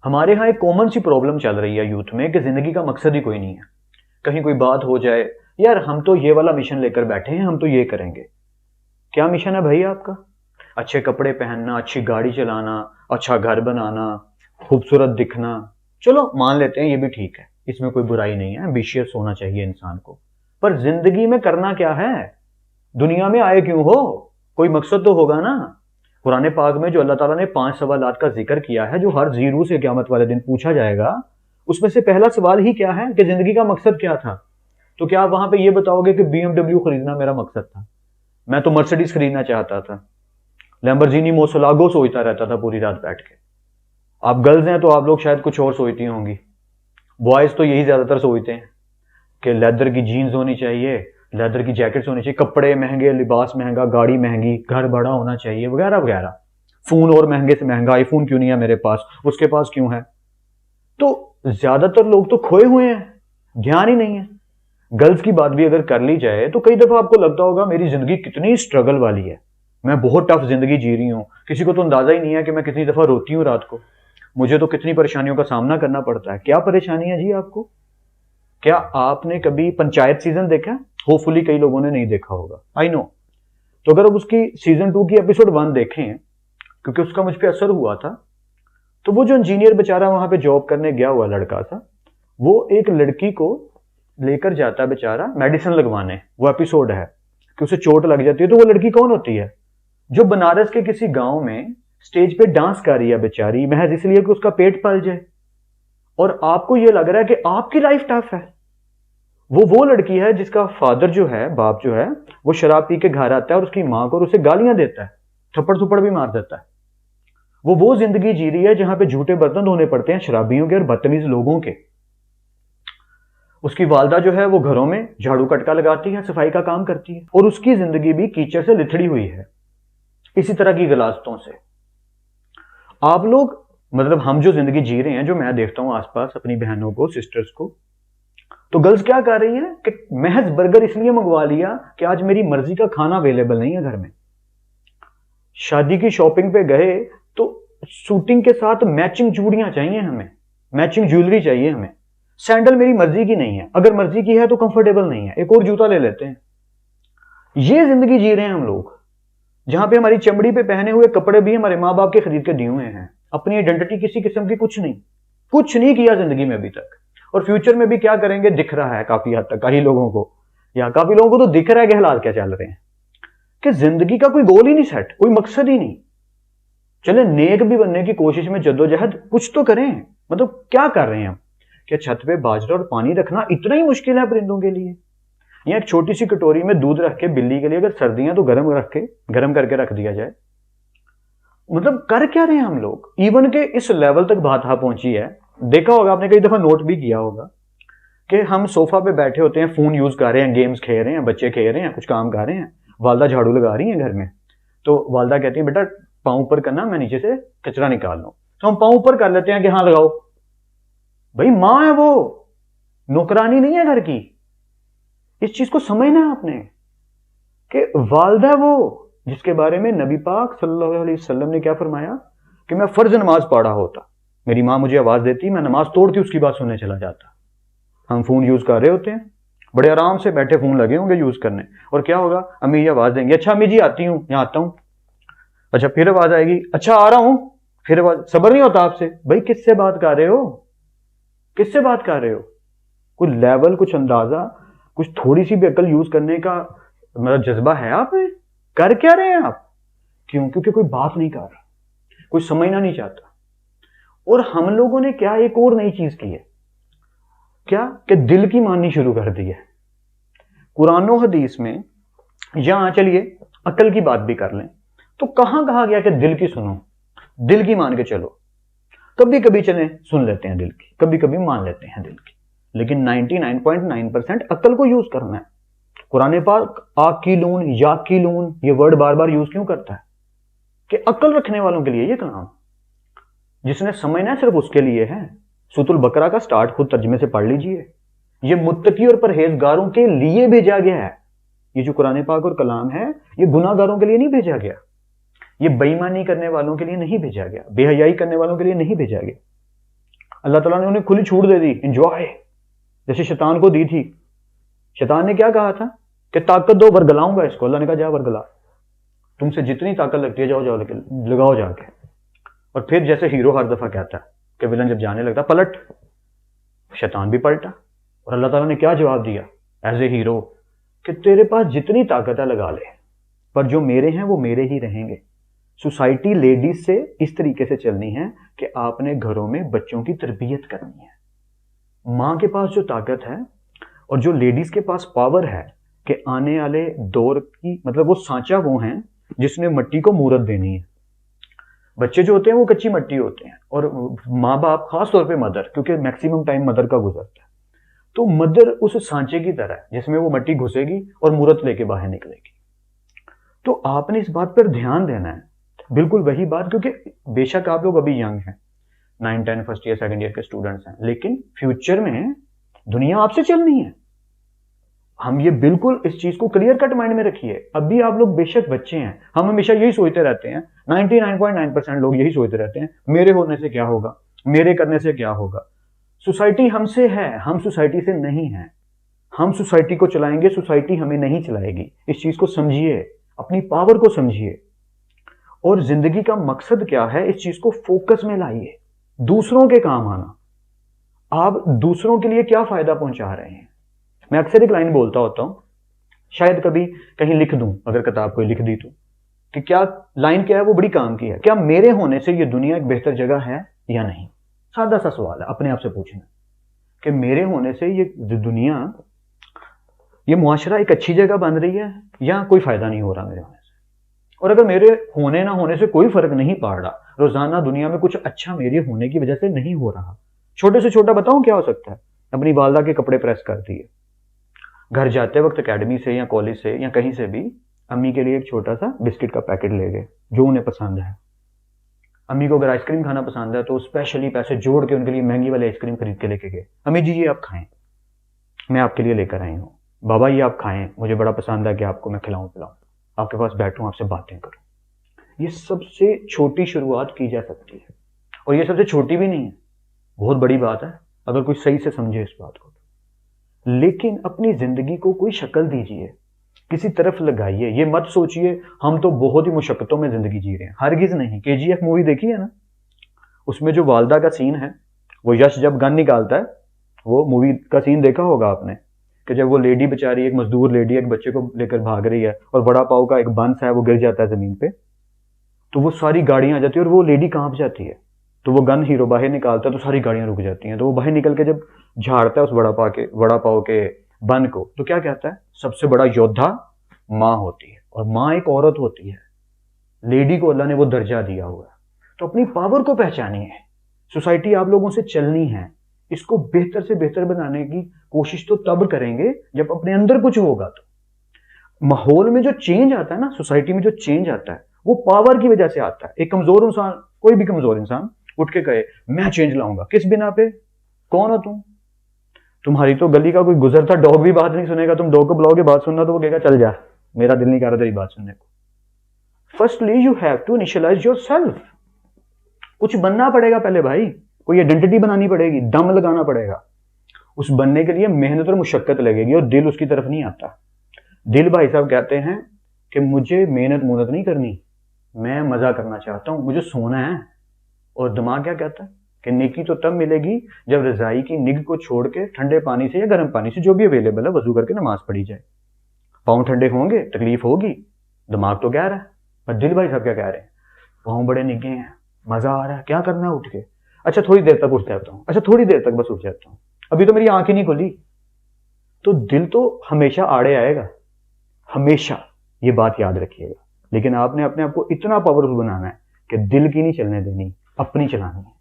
हमारे यहाँ एक कॉमन सी प्रॉब्लम चल रही है यूथ में कि जिंदगी का मकसद ही कोई नहीं है। कहीं कोई बात हो जाए, यार हम तो ये वाला मिशन लेकर बैठे हैं, हम तो ये करेंगे। क्या मिशन है भाई आपका? अच्छे कपड़े पहनना, अच्छी गाड़ी चलाना, अच्छा घर बनाना, खूबसूरत दिखना। चलो मान लेते हैं ये भी ठीक है, इसमें कोई बुराई नहीं है, एम्बिशियस होना चाहिए इंसान को। पर जिंदगी में करना क्या है? दुनिया में आए क्यों हो? कोई मकसद तो होगा ना। कुरान पाक में जो अल्लाह ताला ने 5 सवालात का जिक्र किया है, जो हर जीरू से क़यामत वाले दिन पूछा जाएगा, उसमें से पहला सवाल ही क्या है कि जिंदगी का मकसद क्या था? तो क्या आप वहां पे ये बताओगे कि BMW खरीदना मेरा मकसद था? मैं तो मर्सिडीज खरीदना चाहता था, लैम्बोर्गिनी मोसोलागो सोचता रहता था पूरी रात बैठ के। आप गर्ल्स हैं तो आप लोग शायद कुछ और सोचती होंगी। बॉयज तो यही ज्यादातर सोचते हैं कि लेदर की जीन्स होनी चाहिए, लेदर की जैकेट्स होनी चाहिए, कपड़े महंगे, लिबास महंगा, गाड़ी महंगी, घर बड़ा होना चाहिए, वगैरह वगैरह। फोन और महंगे से महंगा, आईफोन क्यों नहीं है मेरे पास, उसके पास क्यों है? तो ज्यादातर लोग तो खोए हुए हैं, ध्यान ही नहीं है। गर्ल्स की बात भी अगर कर ली जाए तो कई दफा आपको लगता होगा मेरी जिंदगी कितनी स्ट्रगल वाली है, मैं बहुत टफ जिंदगी जी रही हूं। किसी को तो अंदाजा ही नहीं है कि मैं कितनी दफा रोती हूं रात को, मुझे तो कितनी परेशानियों का सामना करना पड़ता है। क्या परेशानी है जी आपको? क्या आपने कभी पंचायत सीजन देखा? होपफुली कई लोगों ने नहीं देखा होगा, आई नो। तो अगर अब उसकी सीजन 2 की एपिसोड 1 देखें, क्योंकि उसका मुझ पर असर हुआ था, तो वो जो इंजीनियर बेचारा वहां पे जॉब करने गया हुआ लड़का था, वो एक लड़की को लेकर जाता है बेचारा मेडिसिन लगवाने। वो एपिसोड है कि उसे चोट लग जाती है। तो वो लड़की कौन होती है? जो बनारस के किसी गांव में स्टेज पे डांस कर रही है बेचारी, महज इसलिए कि उसका पेट पल जाए। और आपको ये लग रहा है कि आपकी लाइफ टफ है। वो लड़की है जिसका फादर जो है, बाप जो है, वो शराब पी के घर आता है और उसकी मां को और उसे गालियां देता है, थप्पड़ थप्पड़ भी मार देता है। वो जिंदगी जी रही है जहां पे झूठे बर्तन धोने पड़ते हैं शराबियों के और बदतमीज लोगों के। उसकी वालदा जो है वो घरों में झाड़ू कटका लगाती है, सफाई का काम करती है, और उसकी जिंदगी भी कीचड़ से लिथड़ी हुई है इसी तरह की गलाजतों से। आप लोग, मतलब हम जो जिंदगी जी रहे हैं, जो मैं देखता हूं आसपास अपनी बहनों को, सिस्टर्स को, तो गर्ल्स क्या कर रही हैं कि महज बर्गर इसलिए मंगवा लिया कि आज मेरी मर्जी का खाना अवेलेबल नहीं है घर में। शादी की शॉपिंग पे गए तो शूटिंग के साथ मैचिंग चूड़ियां चाहिए हमें, मैचिंग ज्वेलरी चाहिए हमें। सैंडल मेरी मर्जी की नहीं है, अगर मर्जी की है तो कंफर्टेबल नहीं है, एक और जूता ले लेते हैं। ये जिंदगी जी रहे हैं हम लोग, जहां पे हमारी चमड़ी पे पहने हुए कपड़े भी हमारे माँ बाप के खरीद के दिए हुए हैं। अपनी आइडेंटिटी किसी किस्म की कुछ नहीं किया जिंदगी में अभी तक। और फ्यूचर में भी क्या करेंगे दिख रहा है काफी हद तक कई लोगों को, या काफी लोगों को तो दिख रहा है कि हालात क्या चल रहे हैं, कि जिंदगी का कोई गोल ही नहीं सेट, कोई मकसद ही नहीं। चले नेक भी बनने की कोशिश में जद्दोजहद कुछ तो करें, मतलब क्या कर रहे हैं हम? क्या छत पे बाजरा और पानी रखना इतना ही मुश्किल है परिंदों के लिए? या एक छोटी सी कटोरी में दूध रख के बिल्ली के लिए अगर सर्दियां तो गर्म करके रख दिया जाए? मतलब कर क्या रहे हैं हम लोग? इवन के इस लेवल तक बात पहुंची है, देखा होगा आपने, कई दफा नोट भी किया होगा कि हम सोफा पे बैठे होते हैं, फोन यूज कर रहे हैं, गेम्स खेल रहे हैं, बच्चे खेल रहे हैं, कुछ काम कर रहे हैं, वालदा झाड़ू लगा रही है घर में, तो वालदा कहती है बेटा पाँव ऊपर करना, मैं नीचे से कचरा निकाल लूं। तो हम पाँव ऊपर कर लेते हैं कि हाँ लगाओ। भाई मां है, वो नौकरानी नहीं है घर की। इस चीज को समझना है आपने कि वालदा वो जिसके बारे में नबी पाक सल्लल्लाहु अलैहि वसल्लम ने क्या फरमाया कि मैं फर्ज नमाज पढ़ा होता, मेरी मां मुझे आवाज देती, मैं नमाज तोड़ती, उसकी बात सुनने चला जाता। हम फोन यूज कर रहे होते हैं, बड़े आराम से बैठे फोन लगे होंगे यूज करने, और क्या होगा, अम्मी आवाज देंगे, अच्छा अम्मी जी आती हूं, यहां आता हूं। अच्छा फिर आवाज आएगी, अच्छा आ रहा हूं, फिर आवाज। सबर नहीं होता आपसे? भाई किससे बात कर रहे हो, किससे बात कर रहे हो? कुछ लेवल, कुछ अंदाजा, कुछ थोड़ी सी भी अकल यूज करने का मतलब जज्बा है आप में? कर क्या रहे हैं आप? क्यों? क्योंकि कोई बात नहीं कर रहा, कोई समझना नहीं चाहता। और हम लोगों ने क्या एक और नई चीज की है, क्या कि दिल की माननी शुरू कर दी है। कुरान और हदीस में, यहां चलिए अकल की बात भी कर लें, तो कहां कहा गया कि दिल की सुनो, दिल की मान के चलो? कभी कभी चले सुन लेते हैं दिल की, कभी कभी मान लेते हैं दिल की, लेकिन 99.9% अकल को यूज करना है। कुरान पाक आकीलून, याकीलून, ये वर्ड बार बार यूज क्यों करता है? कि अकल रखने वालों के लिए ये कलाम, जिसने समझना है सिर्फ उसके लिए है। सूरह बकरा का स्टार्ट खुद तर्जमे से पढ़ लीजिए, ये मुत्तकी और परहेजगारों के लिए भेजा गया है। ये जो कुरान पाक और कलाम है, ये गुनाहगारों के लिए नहीं भेजा गया, ये बेईमानी करने वालों के लिए नहीं भेजा गया, बेहयाई करने वालों के लिए नहीं भेजा गया। अल्लाह ताला ने उन्हें खुली छूट दे दी, एंजॉय, जैसे शैतान को दी थी। शैतान ने क्या कहा था कि ताकत दो, बरगलाऊंगा इसको। अल्लाह ने कहा जा बरगला, तुमसे जितनी ताकत लगती है जाओ जाओ लगाओ जाके। और फिर जैसे हीरो हर दफा कहता है कि विलन जब जाने लगता पलट, शैतान भी पलटा। और अल्लाह ताला ने क्या जवाब दिया एज ए हीरो कि तेरे पास जितनी ताकत है लगा ले, पर जो मेरे हैं वो मेरे ही रहेंगे। सोसाइटी लेडीज से इस तरीके से चलनी है कि आपने घरों में बच्चों की तरबियत करनी है। मां के पास जो ताकत है और जो लेडीज के पास पावर है कि आने वाले दौर की, मतलब वो सांचा वो हैं जिसने मट्टी को मूरत देनी है। बच्चे जो होते हैं वो कच्ची मट्टी होते हैं, और माँ बाप खास तौर पे मदर, क्योंकि मैक्सिमम टाइम मदर का गुजरता है, तो मदर उस सांचे की तरह है जिसमें वो मट्टी घुसेगी और मूरत लेके बाहर निकलेगी। तो आपने इस बात पर ध्यान देना है, बिल्कुल वही बात, क्योंकि बेशक आप लोग अभी यंग हैं, 9, 10 फर्स्ट ईयर सेकंड ईयर के स्टूडेंट्स हैं, लेकिन फ्यूचर में दुनिया आपसे चलनी है। हम ये बिल्कुल इस चीज को क्लियर कट माइंड में रखिए। अभी आप लोग बेशक बच्चे हैं, हम हमेशा यही सोचते रहते हैं, 99.9% लोग यही सोचते रहते हैं, मेरे होने से क्या होगा, मेरे करने से क्या होगा। सोसाइटी हमसे है, हम सोसाइटी से नहीं है। हम सोसाइटी को चलाएंगे, सोसाइटी हमें नहीं चलाएगी। इस चीज को समझिए, अपनी पावर को समझिए, और जिंदगी का मकसद क्या है इस चीज को फोकस में लाइए। दूसरों के काम आना, आप दूसरों के लिए क्या फायदा पहुंचा रहे हैं। मैं अक्सर एक लाइन बोलता होता हूं, शायद कभी कहीं लिख दूं, अगर किताब कोई लिख दी तो, कि क्या लाइन क्या है वो बड़ी काम की है, क्या मेरे होने से ये दुनिया एक बेहतर जगह है या नहीं। सादा सा सवाल है अपने आप से पूछना कि मेरे होने से ये दुनिया, ये मुआशरा एक अच्छी जगह बन रही है या कोई फायदा नहीं हो रहा मेरे होने से। और अगर मेरे होने ना होने से कोई फर्क नहीं पड़ रहा, रोजाना दुनिया में कुछ अच्छा मेरे होने की वजह से नहीं हो रहा, छोटे से छोटा बताऊं क्या हो सकता है, अपनी वालदा के कपड़े प्रेस कर दिए, घर जाते वक्त एकेडमी से या कॉलेज से या कहीं से भी अम्मी के लिए एक छोटा सा बिस्किट का पैकेट ले गए जो उन्हें पसंद है। अम्मी को अगर आइसक्रीम खाना पसंद है तो स्पेशली पैसे जोड़ के उनके लिए महंगी वाली आइसक्रीम खरीद के लेके गए। अम्मी जी ये आप खाएं, मैं आपके लिए लेकर आई हूँ। बाबा ये आप खाएं, मुझे बड़ा पसंद है कि आपको मैं खिलाऊं पिलाऊं, आपके पास बैठूं, आपसे बातें करूं। ये सबसे छोटी शुरुआत की जा सकती है, और ये सबसे छोटी भी नहीं है, बहुत बड़ी बात है अगर कोई सही से समझे इस बात को। लेकिन अपनी जिंदगी को कोई शक्ल दीजिए, किसी तरफ लगाइए। ये मत सोचिए हम तो बहुत ही मुशक्कतों में जिंदगी जी रहे हैं, हरगिज नहीं। KGF मूवी देखी है ना, उसमें जो वालदा का सीन है, वो यश जब गन निकालता है, वो मूवी का सीन देखा होगा आपने, कि जब वो लेडी बेचारी, एक मजदूर लेडी एक बच्चे को लेकर भाग रही है और बड़ा पाव का एक बंस है वो गिर जाता है जमीन पे, तो वो सारी गाड़ियां आ जाती है और वो लेडी कांप जाती है। तो वो गन हीरो बाहर निकालता है तो सारी गाड़ियां रुक जाती हैं। तो वो बाहर निकल के जब झाड़ता है उस वड़ा पाव के बन को, तो क्या कहता है, सबसे बड़ा योद्धा माँ होती है, और माँ एक औरत होती है। लेडी को अल्लाह ने वो दर्जा दिया हुआ है। तो अपनी पावर को पहचानिए। सोसाइटी आप लोगों से चलनी है, इसको बेहतर से बेहतर बनाने की कोशिश तो तब करेंगे जब अपने अंदर कुछ होगा। तो माहौल में जो चेंज आता है ना, सोसाइटी में जो चेंज आता है, वो पावर की वजह से आता है। एक कमजोर इंसान, कोई भी कमजोर इंसान उठ के कहे मैं चेंज लाऊंगा, किस बिना पे, कौन हो तुम? तुम्हारी तो गली का कोई गुजरता डॉग भी बात नहीं सुनेगा, तुम डॉग को बुलाओगे बात सुनना तो वो कहेगा चल जा, मेरा दिल नहीं कर रहा तेरी बात सुनने को। Firstly you have to initialize yourself. कुछ बनना पड़ेगा पहले भाई, कोई आइडेंटिटी बनानी पड़ेगी, दम लगाना पड़ेगा। उस बनने के लिए मेहनत और मुशक्कत लगेगी, और दिल उसकी तरफ नहीं आता। दिल भाई साहब कहते हैं कि मुझे मेहनत मुहनत नहीं करनी, मैं मजा करना चाहता हूं, मुझे सोना है। और दिमाग क्या कहता है कि नेकी तो तब मिलेगी जब रजाई की निग को छोड़ के ठंडे पानी से या गर्म पानी से, जो भी अवेलेबल है, वजू करके नमाज पढ़ी जाए। पाँव ठंडे होंगे, तकलीफ होगी, दिमाग तो कह रहा है, पर दिल भाई साहब क्या कह रहे हैं, पाँव बड़े निगे हैं, मजा आ रहा है, क्या करना है उठ के, अच्छा थोड़ी देर तक उठ जाता हूँ, अच्छा थोड़ी देर तक बस उठ जाता हूँ, अभी तो मेरी आंख ही नहीं खुली। तो दिल तो हमेशा आड़े आएगा, हमेशा, ये बात याद रखिएगा। लेकिन आपने अपने आप को इतना पावरफुल बनाना है कि दिल की नहीं चलने देनी, अपनी चलानी है।